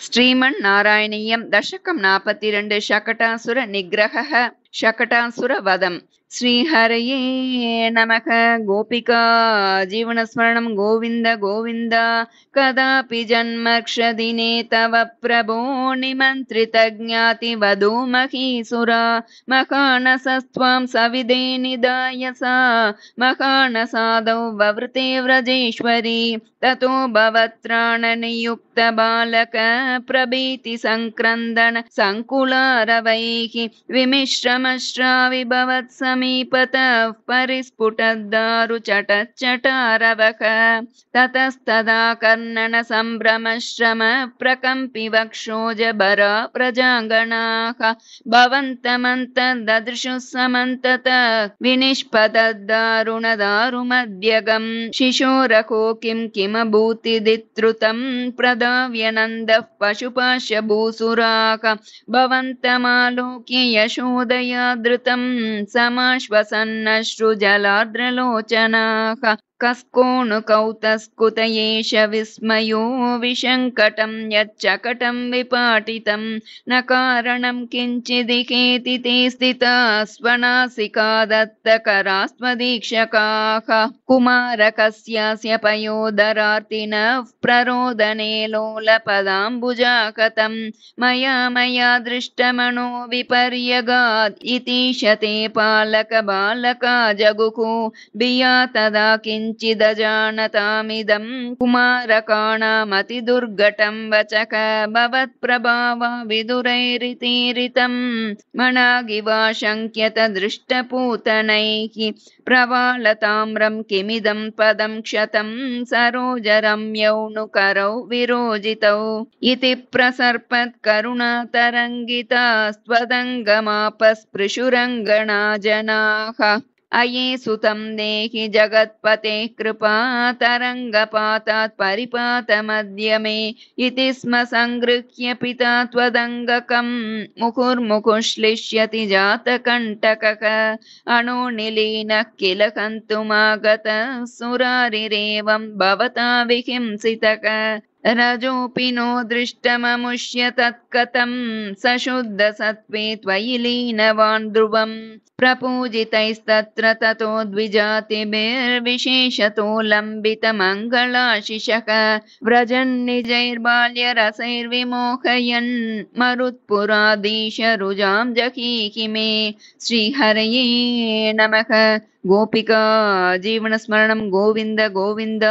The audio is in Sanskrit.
श्रीमन्नारायणीयं दशकं 42 शकटासुर निग्रहः शकटासुर वधम्। श्रीहरये नमः। गोपिका जीवनस्मरणं गोविन्द गोविन्द। कदापि जन्मक्षदिने तव प्रभो निमन्त्रितज्ञातिवधू महीसुरा मखानसस्त्वां सविदे निधाय सा मखानसादौ ववृते व्रजेश्वरी ततो भवत्राणनियुक्त बालक प्रभीति संक्रन्दन संकुलारवैः विमिश्रमश्राविभवत् समीपतः परिस्फुटद्दारुचटच्चटारवः ततस्तदा कर्णन सम्भ्रमश्रम प्रकम्पि वक्षोजभरा प्रजाङ्गणाः भवन्तमन्तर्ददृशुः समन्ततः विनिष्पतद्दारुणदारुमध्यगम् शिशोरको किमभूतिदित्रुतं प्रदाव्यनन्दः पशुपाशभूसुराः भवन्तमालोक्य यशोदया धृतं समाश्वसन्नश्रुजलार्द्रलोचनाः कस्कोणुकौतस्कुत एष विस्मयो विशङ्कटं यच्चकटं विपाटितं न कारणं किञ्चिदिहेति ते स्थिताः स्वनासिका दत्तकरास्त्वदीक्षकाः कुमारकस्यास्य पयोदरार्तिनः प्ररोदने लोलपदाम्बुजा कथं मया दृष्टमनो विपर्यगात् इतीशते पालकबालका जगुः भिया तदा किञ्चिदजानतामिदं कुमारकाणामतिदुर्घटं वचक भवत्प्रभावा विदुरैरितीरितं मनागिवाशङ्क्यत दृष्टपूतनैः प्रवालताम्रं किमिदं पदं क्षतं सरोजरम्यौनुकरौ विरोजितौ इति प्रसर्पत्करुणातरङ्गितास्त्वदङ्गमापस्पृशुरङ्गणा जनाः अये सुतं देहि जगत्पते कृपा तरङ्गपातात् परिपातमद्य मे इति स्म संगृह्य पिता त्वदङ्गकं मुहुर्मुहुश्लिष्यति जातकण्टकः अणोनिलीनः किल हन्तुमागतः सुरारिरेवं भवता विहिंसितः रजोऽपि नो दृष्टममुष्य तत्कथं सशुद्धसत्त्वे त्वयि लीनवान् ध्रुवम् प्रपूजितैस्तत्र ततो द्विजातिभिर्विशेषतो लम्बितमङ्गलाशिषः व्रजन्निजैर्बाल्यरसैर्विमोहयन् मरुत्पुराधीशरुजां जहीहि मे श्रीहरये नमः। गोपिका जीवनस्मरणं गोविन्द गोविन्द।